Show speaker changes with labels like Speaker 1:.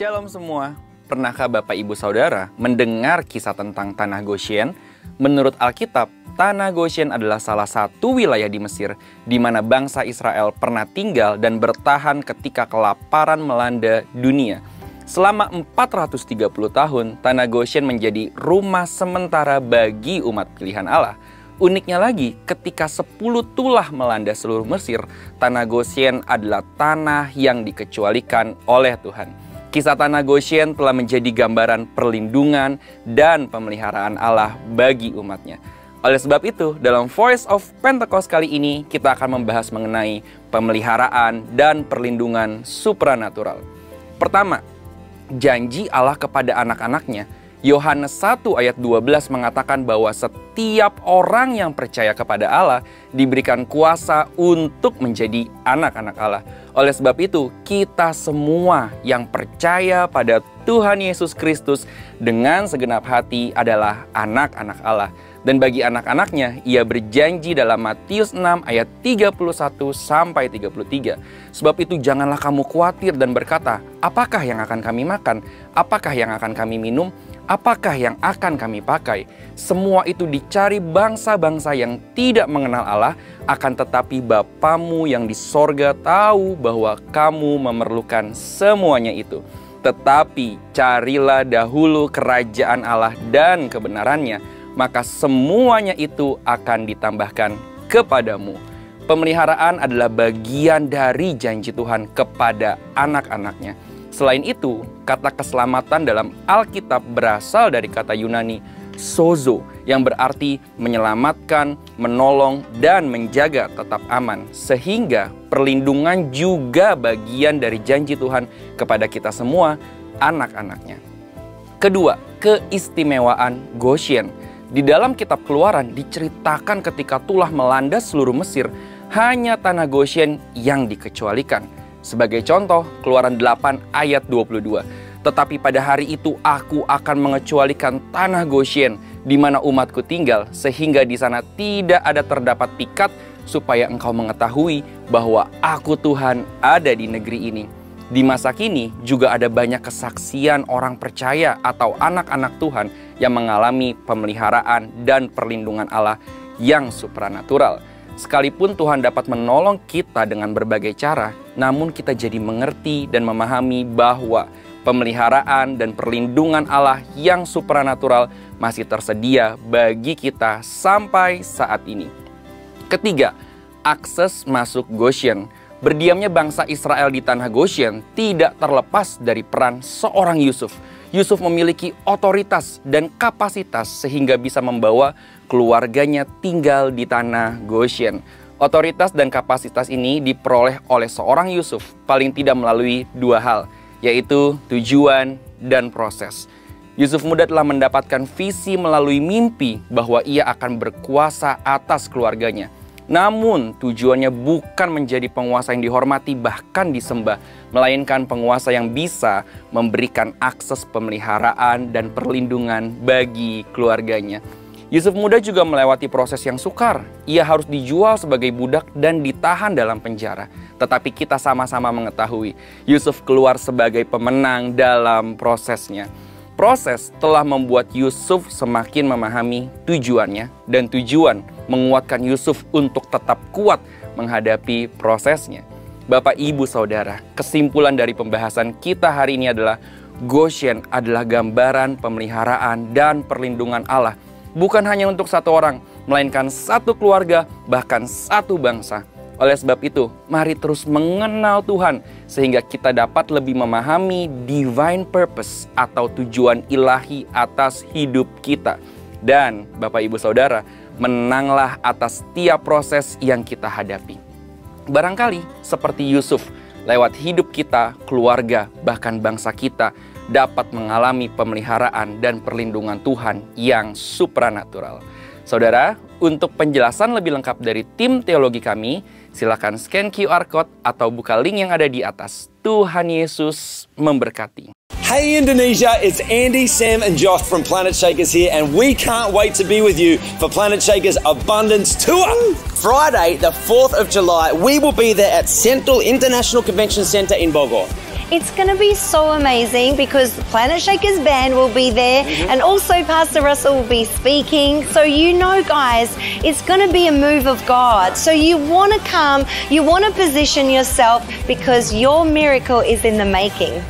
Speaker 1: Shalom semua. Pernahkah Bapak Ibu Saudara mendengar kisah tentang Tanah Goshen? Menurut Alkitab, Tanah Goshen adalah salah satu wilayah di Mesir di mana bangsa Israel pernah tinggal dan bertahan ketika kelaparan melanda dunia. Selama 430 tahun, Tanah Goshen menjadi rumah sementara bagi umat pilihan Allah. Uniknya lagi, ketika 10 tulah melanda seluruh Mesir, Tanah Goshen adalah tanah yang dikecualikan oleh Tuhan. Kisah Tanah Goshen telah menjadi gambaran perlindungan dan pemeliharaan Allah bagi umatnya. Oleh sebab itu, dalam Voice of Pentecost kali ini, kita akan membahas mengenai pemeliharaan dan perlindungan supranatural. Pertama, janji Allah kepada anak-anaknya. Yohanes 1 ayat 12 mengatakan bahwa setiap orang yang percaya kepada Allah diberikan kuasa untuk menjadi anak-anak Allah. Oleh sebab itu, kita semua yang percaya pada Tuhan Yesus Kristus dengan segenap hati adalah anak-anak Allah. Dan bagi anak-anaknya, ia berjanji dalam Matius 6 ayat 31 sampai 33. Sebab itu janganlah kamu khawatir dan berkata, apakah yang akan kami makan? Apakah yang akan kami minum? Apakah yang akan kami pakai? Semua itu dicari bangsa-bangsa yang tidak mengenal Allah, akan tetapi Bapamu yang di sorga tahu bahwa kamu memerlukan semuanya itu. Tetapi carilah dahulu kerajaan Allah dan kebenarannya, maka semuanya itu akan ditambahkan kepadamu. Pemeliharaan adalah bagian dari janji Tuhan kepada anak-anaknya. Selain itu, kata keselamatan dalam Alkitab berasal dari kata Yunani sozo, yang berarti menyelamatkan, menolong, dan menjaga tetap aman. Sehingga perlindungan juga bagian dari janji Tuhan kepada kita semua, anak-anaknya. Kedua, keistimewaan Goshen. Di dalam kitab Keluaran diceritakan ketika tulah melanda seluruh Mesir, hanya Tanah Goshen yang dikecualikan. Sebagai contoh, Keluaran 8 ayat 22. Tetapi pada hari itu aku akan mengecualikan Tanah Goshen di mana umatku tinggal, sehingga di sana tidak ada terdapat pikat, supaya engkau mengetahui bahwa aku Tuhan ada di negeri ini. Di masa kini juga ada banyak kesaksian orang percaya atau anak-anak Tuhan yang mengalami pemeliharaan dan perlindungan Allah yang supranatural. Sekalipun Tuhan dapat menolong kita dengan berbagai cara, namun kita jadi mengerti dan memahami bahwa pemeliharaan dan perlindungan Allah yang supranatural masih tersedia bagi kita sampai saat ini. Ketiga, akses masuk Goshen. Berdiamnya bangsa Israel di Tanah Goshen tidak terlepas dari peran seorang Yusuf. Yusuf memiliki otoritas dan kapasitas sehingga bisa membawa keluarganya tinggal di Tanah Goshen. Otoritas dan kapasitas ini diperoleh oleh seorang Yusuf paling tidak melalui dua hal, yaitu tujuan dan proses. Yusuf muda telah mendapatkan visi melalui mimpi bahwa ia akan berkuasa atas keluarganya. Namun tujuannya bukan menjadi penguasa yang dihormati bahkan disembah, melainkan penguasa yang bisa memberikan akses pemeliharaan dan perlindungan bagi keluarganya. Yusuf muda juga melewati proses yang sukar. Ia harus dijual sebagai budak dan ditahan dalam penjara. Tetapi kita sama-sama mengetahui, Yusuf keluar sebagai pemenang dalam prosesnya. Proses telah membuat Yusuf semakin memahami tujuannya, dan tujuan menguatkan Yusuf untuk tetap kuat menghadapi prosesnya. Bapak, Ibu, Saudara, kesimpulan dari pembahasan kita hari ini adalah Goshen adalah gambaran pemeliharaan dan perlindungan Allah. Bukan hanya untuk satu orang, melainkan satu keluarga, bahkan satu bangsa. Oleh sebab itu, mari terus mengenal Tuhan sehingga kita dapat lebih memahami divine purpose atau tujuan ilahi atas hidup kita. Dan Bapak Ibu Saudara, menanglah atas setiap proses yang kita hadapi. Barangkali seperti Yusuf, lewat hidup kita, keluarga, bahkan bangsa kita dapat mengalami pemeliharaan dan perlindungan Tuhan yang supranatural. Saudara, untuk penjelasan lebih lengkap dari tim teologi kami, silakan scan QR Code atau buka link yang ada di atas. Tuhan Yesus memberkati.
Speaker 2: Hey Indonesia, it's Andy, Sam and Josh from Planet Shakers here, and we can't wait to be with you for Planet Shakers Abundance Tour. Friday, the 4th of July, we will be there at Central International Convention Centre in Bogor.
Speaker 3: It's going to be so amazing because the Planet Shakers band will be there and also Pastor Russell will be speaking. So you know, guys, it's going to be a move of God. So you want to come, you want to position yourself because your miracle is in the making.